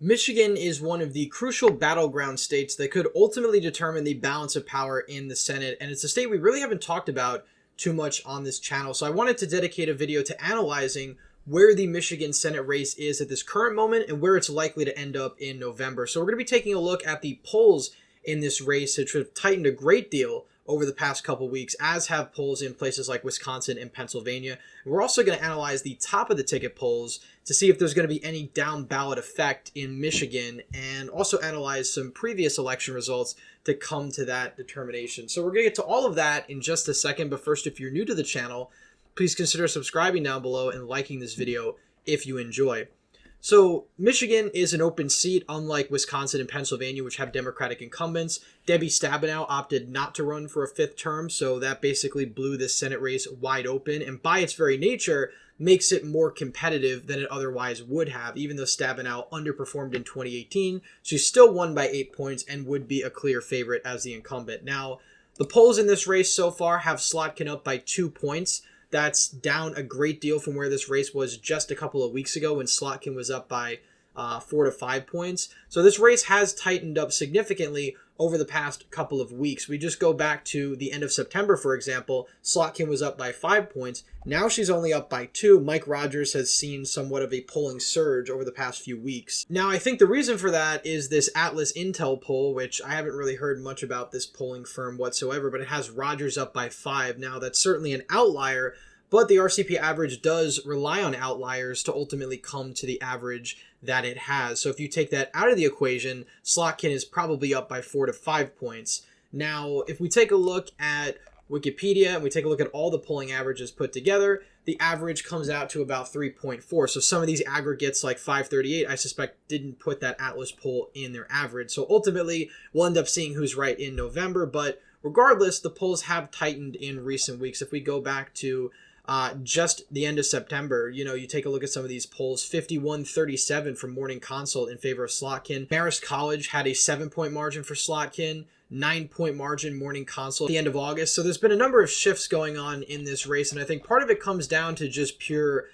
Michigan is one of the crucial battleground states that could ultimately determine the balance of power in the Senate, and it's a state we really haven't talked about too much on this channel. So I wanted to dedicate a video to analyzing where the Michigan Senate race is at this current moment and where it's likely to end up in November. So we're going to be taking a look at the polls in this race, which have tightened a great deal over the past couple weeks, as have polls in places like Wisconsin and Pennsylvania. And we're also going to analyze the top of the ticket polls to see if there's going to be any down ballot effect in Michigan, and also analyze some previous election results to come to that determination. So we're going to get to all of that in just a second, but first, if you're new to the channel, please consider subscribing down below and liking this video if you enjoy. So Michigan is an open seat, unlike Wisconsin and Pennsylvania, which have Democratic incumbents. Debbie Stabenow opted not to run for a fifth term, so that basically blew this Senate race wide open, and by its very nature, makes it more competitive than it otherwise would have. Even though Stabenow underperformed in 2018, she still won by 8 points and would be a clear favorite as the incumbent. Now, the polls in this race so far have Slotkin up by 2 points. That's down a great deal from where this race was just a couple of weeks ago when Slotkin was up by 4 to 5 points. So this race has tightened up significantly over the past couple of weeks. We just go back to the end of September, for example. Slotkin was up by 5 points. Now she's only up by 2. Mike Rogers has seen somewhat of a polling surge over the past few weeks. Now, I think the reason for that is this Atlas Intel poll, which I haven't really heard much about this polling firm whatsoever, but it has Rogers up by 5. Now, that's certainly an outlier, but the RCP average does rely on outliers to ultimately come to the average that it has. So if you take that out of the equation, Slotkin is probably up by 4 to 5 points. Now, if we take a look at Wikipedia and we take a look at all the polling averages put together, the average comes out to about 3.4. So some of these aggregates like FiveThirtyEight, I suspect, didn't put that Atlas poll in their average. So ultimately, we'll end up seeing who's right in November. But regardless, the polls have tightened in recent weeks. If we go back to just the end of September, you take a look at some of these polls, 51-37 from Morning Consult in favor of Slotkin. Marist College had a 7-point margin for Slotkin, 9-point margin Morning Consult at the end of August. So there's been a number of shifts going on in this race, and I think part of it comes down to just pure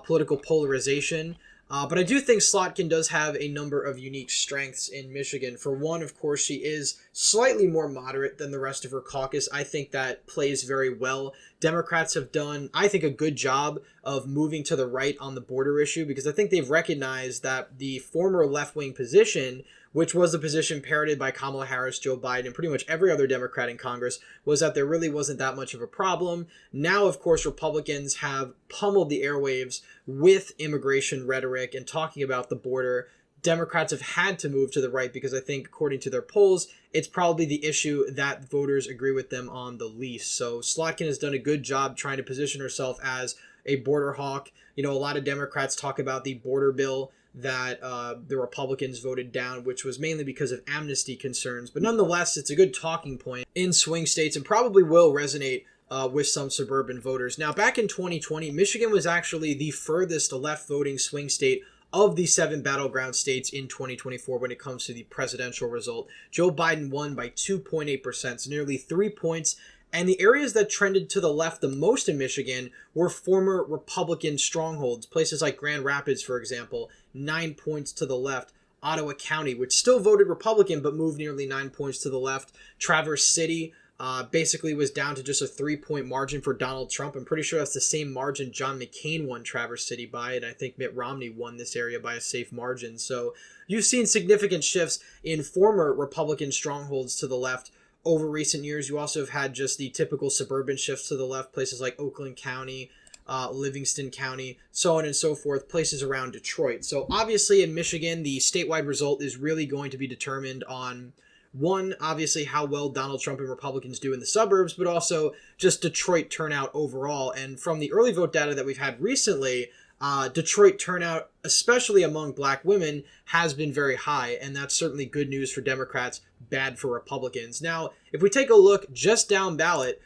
political polarization. But I do think Slotkin does have a number of unique strengths in Michigan. For one, of course, she is slightly more moderate than the rest of her caucus. I think that plays very well. Democrats have done, I think, a good job of moving to the right on the border issue, because I think they've recognized that the former left-wing position, which was the position parroted by Kamala Harris, Joe Biden, and pretty much every other Democrat in Congress, was that there really wasn't that much of a problem. Now, of course, Republicans have pummeled the airwaves with immigration rhetoric and talking about the border. Democrats have had to move to the right because I think, according to their polls, it's probably the issue that voters agree with them on the least. So Slotkin has done a good job trying to position herself as a border hawk. A lot of Democrats talk about the border bill that the Republicans voted down, which was mainly because of amnesty concerns. But nonetheless, it's a good talking point in swing states and probably will resonate with some suburban voters. Now, back in 2020, Michigan was actually the furthest left-voting swing state of the 7 battleground states in 2024 when it comes to the presidential result. Joe Biden won by 2.8%, so nearly 3 points. And the areas that trended to the left the most in Michigan were former Republican strongholds. Places like Grand Rapids, for example, 9 points to the left. Ottawa County, which still voted Republican but moved nearly 9 points to the left. Traverse City basically was down to just a 3-point margin for Donald Trump. I'm pretty sure that's the same margin John McCain won Traverse City by, and I think Mitt Romney won this area by a safe margin. So you've seen significant shifts in former Republican strongholds to the left over recent years. You also have had just the typical suburban shifts to the left, places like Oakland County, Livingston County, so on and so forth, places around Detroit. So obviously in Michigan, the statewide result is really going to be determined on, one, obviously how well Donald Trump and Republicans do in the suburbs, but also just Detroit turnout overall. And from the early vote data that we've had recently, Detroit turnout, especially among black women, has been very high, and that's certainly good news for Democrats, bad for Republicans. Now, if we take a look just down ballot,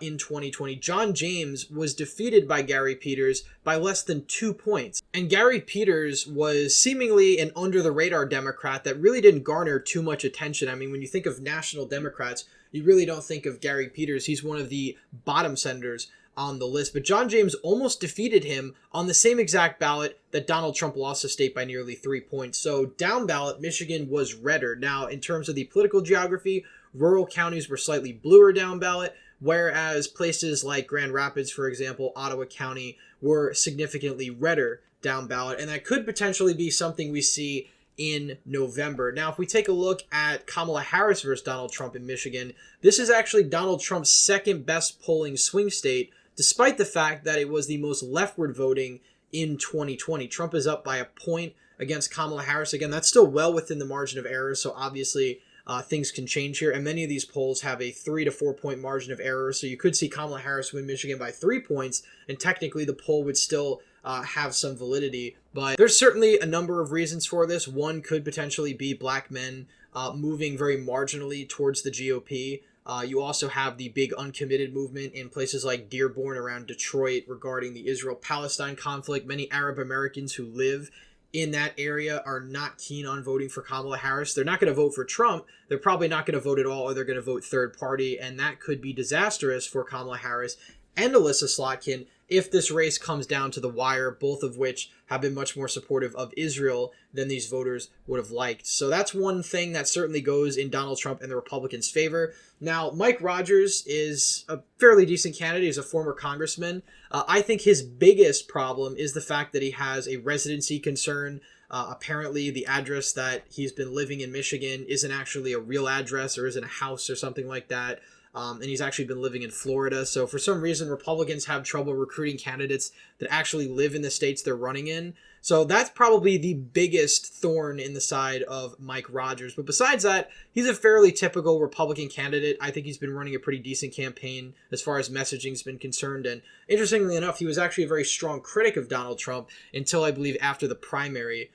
in 2020, John James was defeated by Gary Peters by less than 2 points. And Gary Peters was seemingly an under-the-radar Democrat that really didn't garner too much attention. I mean, when you think of national Democrats, you really don't think of Gary Peters. He's one of the bottom senators on the list, but John James almost defeated him on the same exact ballot that Donald Trump lost the state by nearly 3 points. So down ballot, Michigan was redder. Now, in terms of the political geography, rural counties were slightly bluer down ballot, whereas places like Grand Rapids, for example, Ottawa County, were significantly redder down ballot, and that could potentially be something we see in November. Now, if we take a look at Kamala Harris versus Donald Trump in Michigan, this is actually Donald Trump's second best polling swing state, despite the fact that it was the most leftward voting in 2020. Trump is up by a point against Kamala Harris. Again, that's still well within the margin of error, so obviously things can change here, and many of these polls have a 3 to 4 point margin of error, so you could see Kamala Harris win Michigan by 3 points, and technically the poll would still have some validity. But there's certainly a number of reasons for this. One could potentially be black men moving very marginally towards the GOP. You also have the big uncommitted movement in places like Dearborn around Detroit regarding the Israel-Palestine conflict. Many Arab Americans who live in that area are not keen on voting for Kamala Harris. They're not going to vote for Trump. They're probably not going to vote at all, or they're going to vote third party, and that could be disastrous for Kamala Harris and Elissa Slotkin if this race comes down to the wire, both of which have been much more supportive of Israel than these voters would have liked. So that's one thing that certainly goes in Donald Trump and the Republicans' favor. Now, Mike Rogers is a fairly decent candidate. He's a former congressman. I think his biggest problem is the fact that he has a residency concern. Apparently, the address that he's been living in Michigan isn't actually a real address or isn't a house or something like that. And he's actually been living in Florida. So for some reason, Republicans have trouble recruiting candidates that actually live in the states they're running in. So that's probably the biggest thorn in the side of Mike Rogers. But besides that, he's a fairly typical Republican candidate. I think he's been running a pretty decent campaign as far as messaging's been concerned. And interestingly enough, he was actually a very strong critic of Donald Trump until I believe after the primary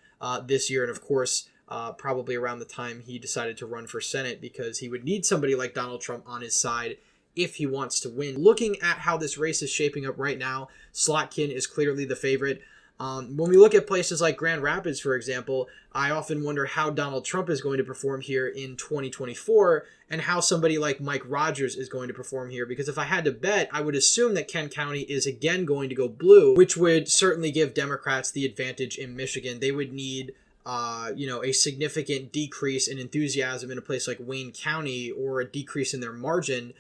this year. And of course, probably around the time he decided to run for Senate, because he would need somebody like Donald Trump on his side if he wants to win. Looking at how this race is shaping up right now, Slotkin is clearly the favorite. When we look at places like Grand Rapids, for example, I often wonder how Donald Trump is going to perform here in 2024 and how somebody like Mike Rogers is going to perform here. Because if I had to bet, I would assume that Kent County is again going to go blue, which would certainly give Democrats the advantage in Michigan. They would need a significant decrease in enthusiasm in a place like Wayne County, or a decrease in their margin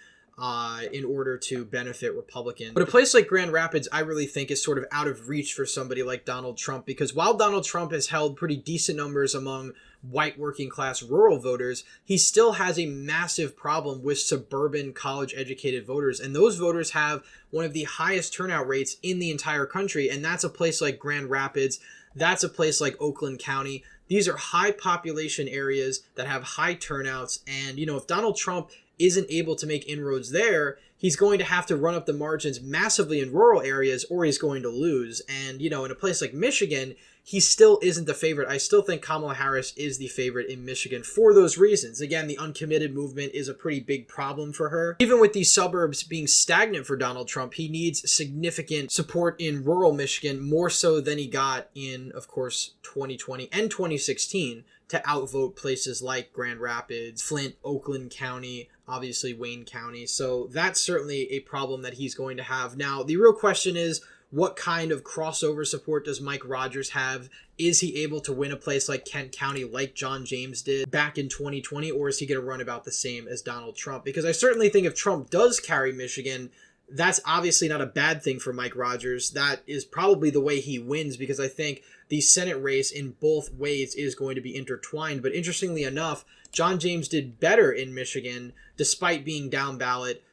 in order to benefit Republicans. But a place like Grand Rapids, I really think, is sort of out of reach for somebody like Donald Trump, because while Donald Trump has held pretty decent numbers among white working class rural voters, he still has a massive problem with suburban college educated voters, and those voters have one of the highest turnout rates in the entire country, and that's a place like Grand Rapids. That's a place like Oakland County. These are high population areas that have high turnouts. And, if Donald Trump isn't able to make inroads there, he's going to have to run up the margins massively in rural areas, or he's going to lose. And, in a place like Michigan, he still isn't the favorite. I still think Kamala Harris is the favorite in Michigan for those reasons. Again, the uncommitted movement is a pretty big problem for her. Even with these suburbs being stagnant for Donald Trump, he needs significant support in rural Michigan, more so than he got in, of course, 2020 and 2016 to outvote places like Grand Rapids, Flint, Oakland County, obviously Wayne County. So that's certainly a problem that he's going to have. Now, the real question is, what kind of crossover support does Mike Rogers have? Is he able to win a place like Kent County like John James did back in 2020, or is he going to run about the same as Donald Trump? Because I certainly think if Trump does carry Michigan, that's obviously not a bad thing for Mike Rogers. That is probably the way he wins, because I think the Senate race in both ways is going to be intertwined. But interestingly enough, John James did better in Michigan despite being down ballot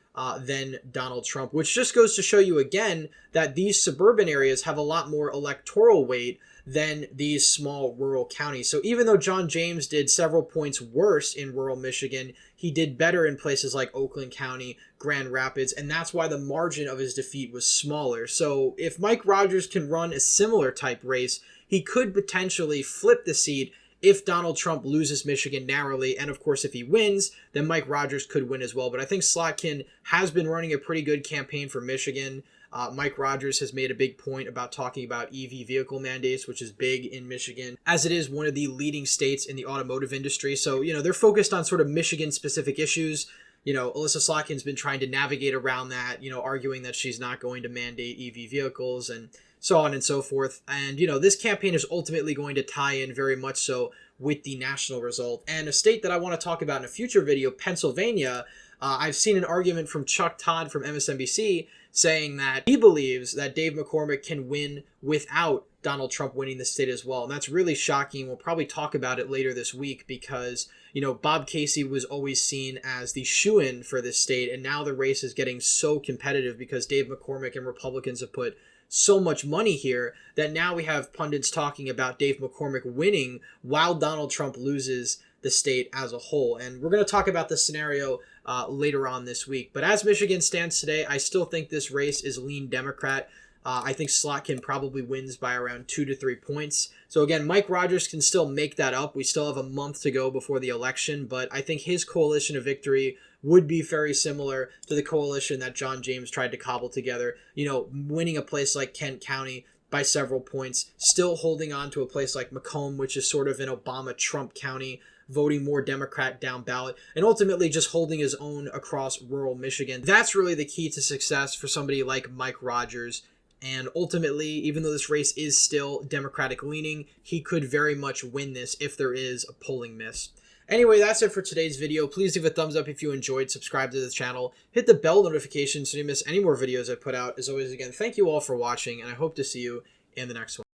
than Donald Trump, which just goes to show you again that these suburban areas have a lot more electoral weight than these small rural counties. So even though John James did several points worse in rural Michigan, he did better in places like Oakland County, Grand Rapids, and that's why the margin of his defeat was smaller. So if Mike Rogers can run a similar type race, he could potentially flip the seat if Donald Trump loses Michigan narrowly. And of course, if he wins, then Mike Rogers could win as well. But I think Slotkin has been running a pretty good campaign for Michigan. Mike Rogers has made a big point about talking about EV vehicle mandates, which is big in Michigan, as it is one of the leading states in the automotive industry. So, they're focused on sort of Michigan-specific issues. you know, Elissa Slotkin's been trying to navigate around that, you know, arguing that she's not going to mandate EV vehicles and so on and so forth. And, you know, this campaign is ultimately going to tie in very much so with the national result. And a state that I want to talk about in a future video, Pennsylvania, I've seen an argument from Chuck Todd from MSNBC saying that he believes that Dave McCormick can win without Donald Trump winning the state as well. And that's really shocking. We'll probably talk about it later this week because, you know, Bob Casey was always seen as the shoo-in for this state. And now the race is getting so competitive because Dave McCormick and Republicans have put so much money here that now we have pundits talking about Dave McCormick winning while Donald Trump loses the state as a whole. And we're going to talk about the scenario later on this week. But as Michigan stands today, I still think this race is lean Democrat. I think Slotkin probably wins by around 2 to 3 points. So again, Mike Rogers can still make that up. We still have a month to go before the election, but I think his coalition of victory would be very similar to the coalition that John James tried to cobble together. You know, winning a place like Kent County by several points, still holding on to a place like Macomb, which is sort of an Obama-Trump county, voting more Democrat down ballot, and ultimately just holding his own across rural Michigan. That's really the key to success for somebody like Mike Rogers. And ultimately, even though this race is still Democratic leaning, he could very much win this if there is a polling miss. Anyway, that's it for today's video. Please leave a thumbs up if you enjoyed, subscribe to the channel, hit the bell notification so you don't miss any more videos I put out. As always, again, thank you all for watching, and I hope to see you in the next one.